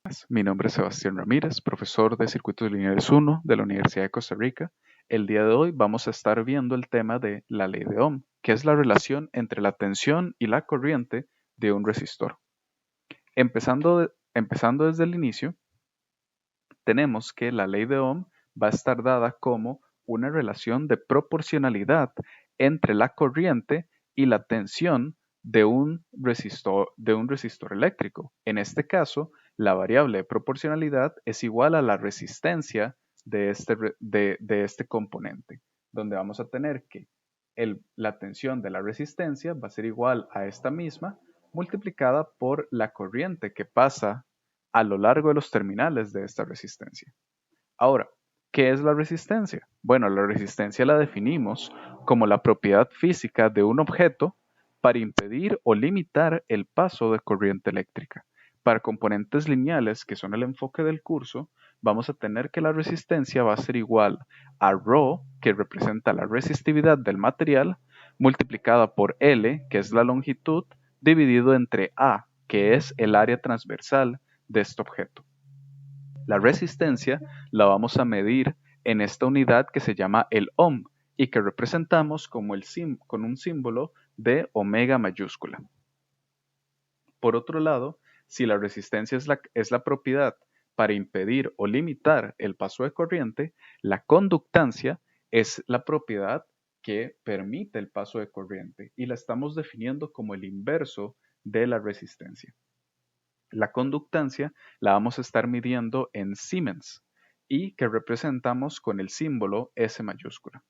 estás? Mi nombre es Sebastián Ramírez, profesor de Circuitos Lineales 1 de la Universidad de Costa Rica. El día de hoy vamos a estar viendo el tema de la ley de Ohm, que es la relación entre la tensión y la corriente de un resistor. Empezando desde el inicio, tenemos que la ley de Ohm va a estar dada como una relación de proporcionalidad entre la corriente y la tensión de un resistor eléctrico. En este caso, la variable de proporcionalidad es igual a la resistencia de este componente, donde vamos a tener que la tensión de la resistencia va a ser igual a esta misma multiplicada por la corriente que pasa a lo largo de los terminales de esta resistencia. Ahora, ¿qué es la resistencia? Bueno, la resistencia la definimos como la propiedad física de un objeto para impedir o limitar el paso de corriente eléctrica. Para componentes lineales, que son el enfoque del curso, vamos a tener que la resistencia va a ser igual a ρ, que representa la resistividad del material, multiplicada por L, que es la longitud, dividido entre A, que es el área transversal de este objeto. La resistencia la vamos a medir en esta unidad que se llama el ohm y que representamos con un símbolo de omega mayúscula. Por otro lado, si la resistencia es la propiedad para impedir o limitar el paso de corriente, la conductancia es la propiedad que permite el paso de corriente y la estamos definiendo como el inverso de la resistencia. La conductancia la vamos a estar midiendo en Siemens y que representamos con el símbolo S mayúscula.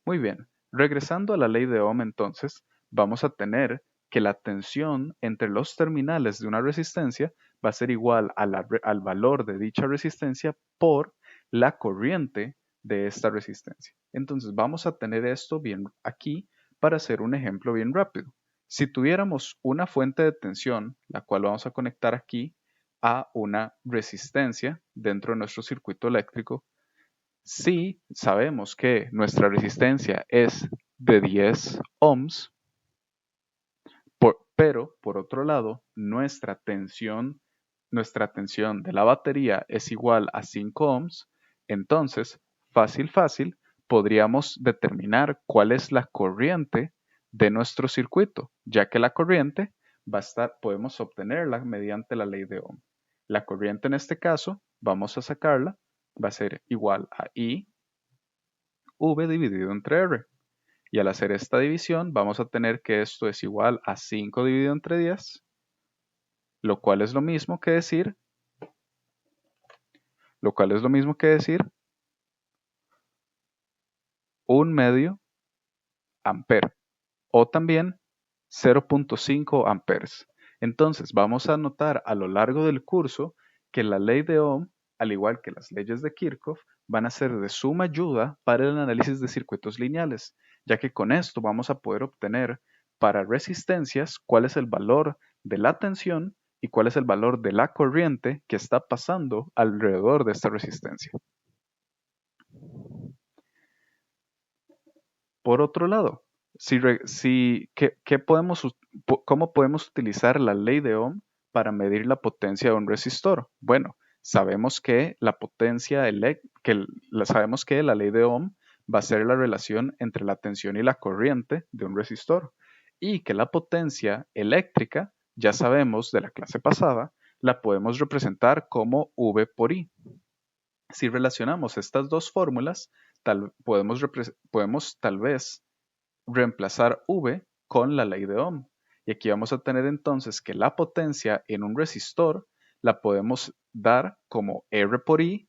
Muy bien, regresando a la ley de Ohm entonces, vamos a tener que la tensión entre los terminales de una resistencia va a ser igual al valor de dicha resistencia por la corriente de esta resistencia. Entonces vamos a tener esto bien aquí para hacer un ejemplo bien rápido. Si tuviéramos una fuente de tensión, la cual vamos a conectar aquí a una resistencia dentro de nuestro circuito eléctrico, si sabemos que nuestra resistencia es de 10 ohms, pero por otro lado, nuestra tensión de la batería es igual a 5 ohms, entonces, fácil, podríamos determinar cuál es la corriente de nuestro circuito, ya que la corriente podemos obtenerla mediante la ley de Ohm. La corriente en este caso, vamos a sacarla, va a ser igual a I V dividido entre R. Y al hacer esta división, vamos a tener que esto es igual a 5 dividido entre 10, lo cual es lo mismo que decir 1/2 ampere o también 0.5 amperes. Entonces vamos a notar a lo largo del curso que la ley de Ohm, al igual que las leyes de Kirchhoff, van a ser de suma ayuda para el análisis de circuitos lineales, ya que con esto vamos a poder obtener para resistencias cuál es el valor de la tensión y cuál es el valor de la corriente que está pasando alrededor de esta resistencia. Por otro lado, ¿cómo podemos utilizar la ley de Ohm para medir la potencia de un resistor? Bueno, sabemos que sabemos que la ley de Ohm va a ser la relación entre la tensión y la corriente de un resistor y que la potencia eléctrica, ya sabemos de la clase pasada, la podemos representar como V por I. Si relacionamos estas dos fórmulas, podemos tal vez reemplazar V con la ley de Ohm. Y aquí vamos a tener entonces que la potencia en un resistor la podemos dar como R por I,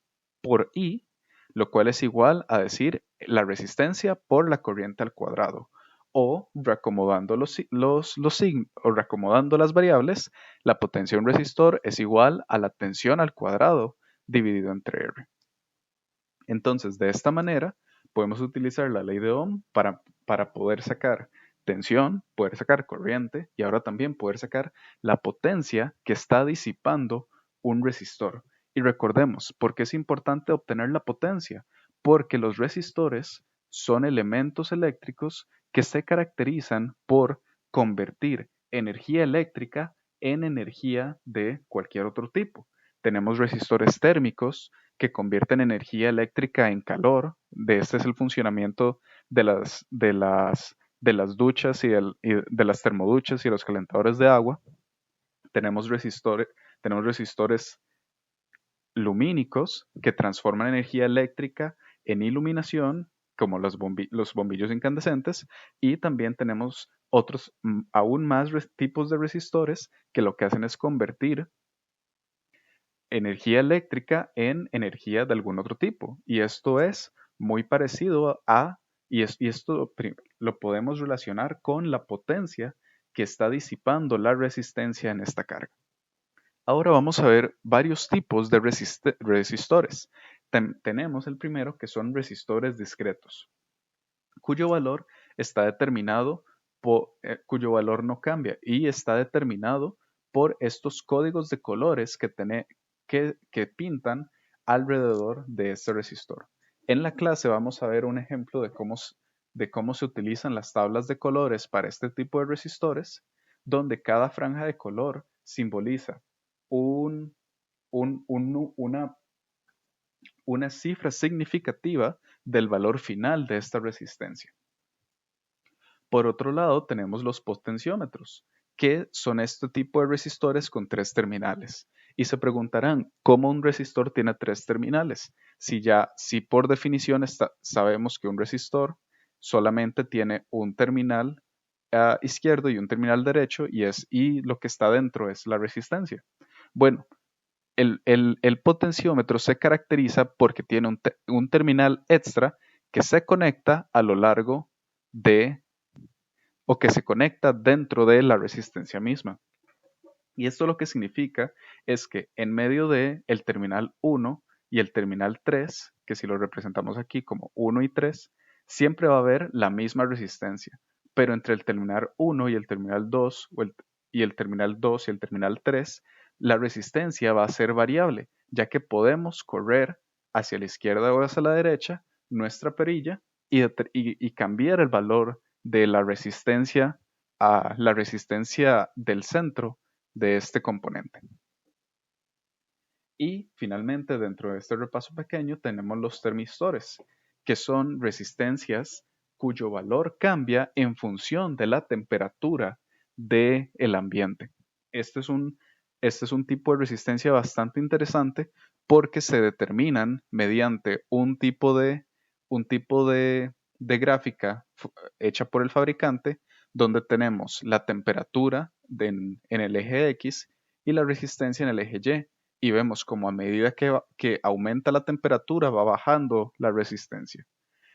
lo cual es igual a decir la resistencia por la corriente al cuadrado. O reacomodando reacomodando las variables, la potencia de un resistor es igual a la tensión al cuadrado dividido entre R. Entonces, de esta manera, podemos utilizar la ley de Ohm para poder sacar tensión, poder sacar corriente y ahora también poder sacar la potencia que está disipando un resistor. Y recordemos, ¿por qué es importante obtener la potencia? Porque los resistores son elementos eléctricos que se caracterizan por convertir energía eléctrica en energía de cualquier otro tipo. Tenemos resistores térmicos que convierten energía eléctrica en calor. Este es el funcionamiento de las duchas y de las termoduchas y los calentadores de agua. Tenemos resistores lumínicos que transforman energía eléctrica en iluminación, como los bombillos incandescentes, y también tenemos otros aún más tipos de resistores que lo que hacen es convertir energía eléctrica en energía de algún otro tipo. Y esto es muy parecido y esto lo podemos relacionar con la potencia que está disipando la resistencia en esta carga. Ahora vamos a ver varios tipos de resistores. Tenemos el primero, que son resistores discretos, cuyo valor está determinado cuyo valor no cambia y está determinado por estos códigos de colores que pintan alrededor de este resistor. En la clase vamos a ver un ejemplo de cómo se utilizan las tablas de colores para este tipo de resistores, donde cada franja de color simboliza un, un- un- una cifra significativa del valor final de esta resistencia. Por otro lado, tenemos los potenciómetros, que son este tipo de resistores con 3 terminales. Y se preguntarán, ¿cómo un resistor tiene 3 terminales? Si por definición sabemos que un resistor solamente tiene un terminal izquierdo y un terminal derecho y lo que está dentro es la resistencia. Bueno, el potenciómetro se caracteriza porque tiene un terminal extra que se conecta a lo largo de o que se conecta dentro de la resistencia misma. Y esto lo que significa es que en medio de el terminal 1 y el terminal 3, que si lo representamos aquí como 1 y 3, siempre va a haber la misma resistencia, pero entre el terminal 1 y el terminal 2 y el terminal 2 y el terminal 3, la resistencia va a ser variable, ya que podemos correr hacia la izquierda o hacia la derecha nuestra perilla y cambiar el valor de la resistencia a la resistencia del centro de este componente. Y finalmente, dentro de este repaso pequeño, tenemos los termistores, que son resistencias cuyo valor cambia en función de la temperatura del ambiente. Este es un tipo de resistencia bastante interesante porque se determinan mediante un tipo de gráfica hecha por el fabricante, donde tenemos la temperatura en el eje X y la resistencia en el eje Y. Y vemos como a medida que aumenta la temperatura va bajando la resistencia.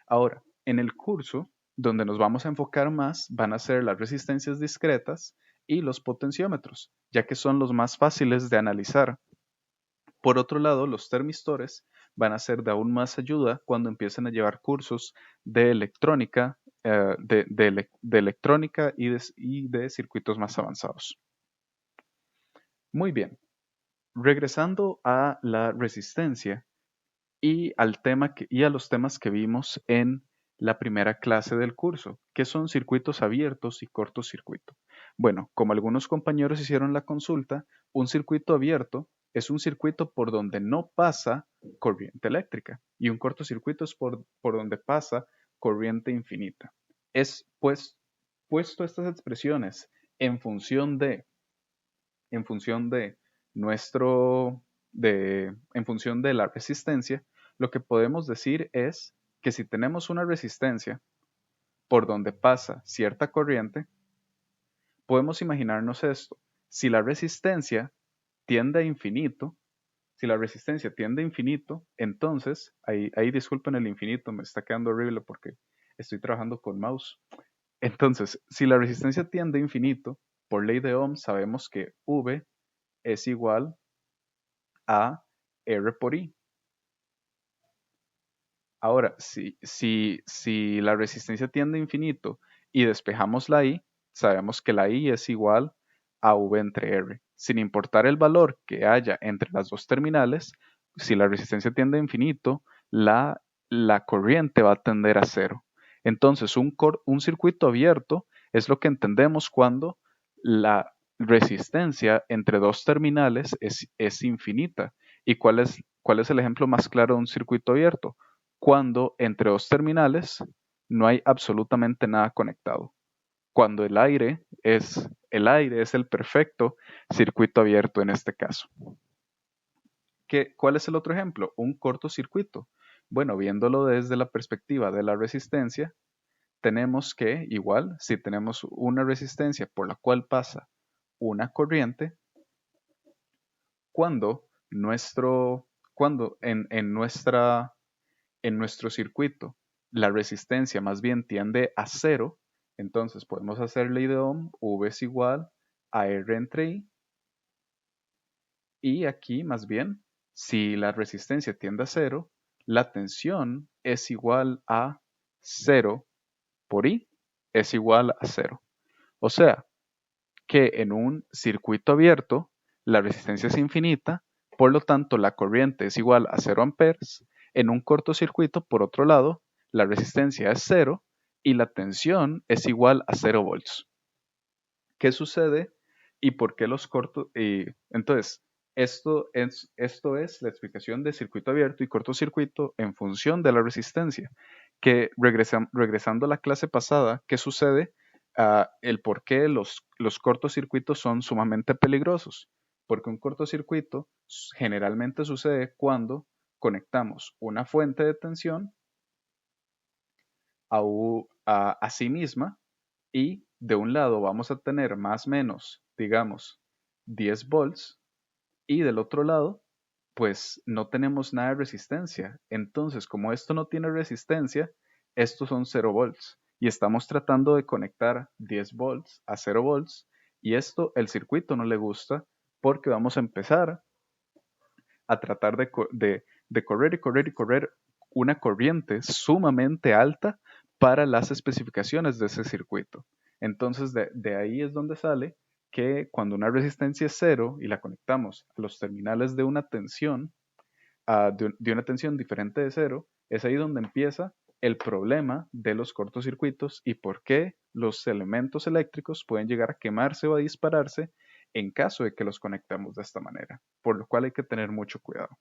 Ahora, en el curso, donde nos vamos a enfocar más, van a ser las resistencias discretas y los potenciómetros, ya que son los más fáciles de analizar. Por otro lado, los termistores van a ser de aún más ayuda cuando empiecen a llevar cursos de electrónica, de electrónica y de circuitos más avanzados. Muy bien, regresando a la resistencia y a los temas que vimos en la primera clase del curso, que son circuitos abiertos y cortocircuito. Bueno, como algunos compañeros hicieron la consulta, un circuito abierto es un circuito por donde no pasa corriente eléctrica y un cortocircuito es por donde pasa corriente infinita. Puesto estas expresiones en función de en función de en función de la resistencia, lo que podemos decir es que si tenemos una resistencia por donde pasa cierta corriente, podemos imaginarnos esto. Si la resistencia tiende a infinito, si la resistencia tiende a infinito, entonces, ahí disculpen el infinito, me está quedando horrible porque estoy trabajando con mouse. Entonces, si la resistencia tiende a infinito, por ley de Ohm sabemos que V es igual a R por I. Ahora, si la resistencia tiende a infinito y despejamos la I, sabemos que la I es igual a V entre R. Sin importar el valor que haya entre las dos terminales, si la resistencia tiende a infinito, la corriente va a tender a cero. Entonces, un circuito abierto es lo que entendemos cuando resistencia entre dos terminales es infinita. ¿Y cuál es el ejemplo más claro de un circuito abierto? Cuando entre dos terminales no hay absolutamente nada conectado. Cuando el aire es el perfecto circuito abierto en este caso. ¿Cuál es el otro ejemplo? Un cortocircuito. Bueno, viéndolo desde la perspectiva de la resistencia, tenemos que, igual, si tenemos una resistencia por la cual pasa una corriente, cuando en nuestro circuito la resistencia más bien tiende a cero, entonces podemos hacer ley de Ohm, V es igual a R entre I, y aquí más bien, si la resistencia tiende a cero, la tensión es igual a cero por I es igual a cero. O sea, que en un circuito abierto la resistencia es infinita, por lo tanto la corriente es igual a 0 amperes. En un cortocircuito, por otro lado, la resistencia es 0 y la tensión es igual a 0 volts. ¿Qué sucede y por qué los cortos? Entonces, esto es la explicación de circuito abierto y cortocircuito en función de la resistencia. Que regresando a la clase pasada, ¿qué sucede? El por qué los cortocircuitos son sumamente peligrosos. Porque un cortocircuito generalmente sucede cuando conectamos una fuente de tensión a sí misma y de un lado vamos a tener más o menos, digamos, 10 volts y del otro lado, pues no tenemos nada de resistencia. Entonces, como esto no tiene resistencia, estos son 0 volts y estamos tratando de conectar 10 volts a 0 volts y esto el circuito no le gusta porque vamos a empezar a tratar de correr y correr y correr una corriente sumamente alta para las especificaciones de ese circuito. Entonces, de ahí es donde sale que cuando una resistencia es cero y la conectamos a los terminales de una tensión, de una tensión diferente de cero, es ahí donde empieza el problema de los cortocircuitos y por qué los elementos eléctricos pueden llegar a quemarse o a dispararse en caso de que los conectemos de esta manera, por lo cual hay que tener mucho cuidado.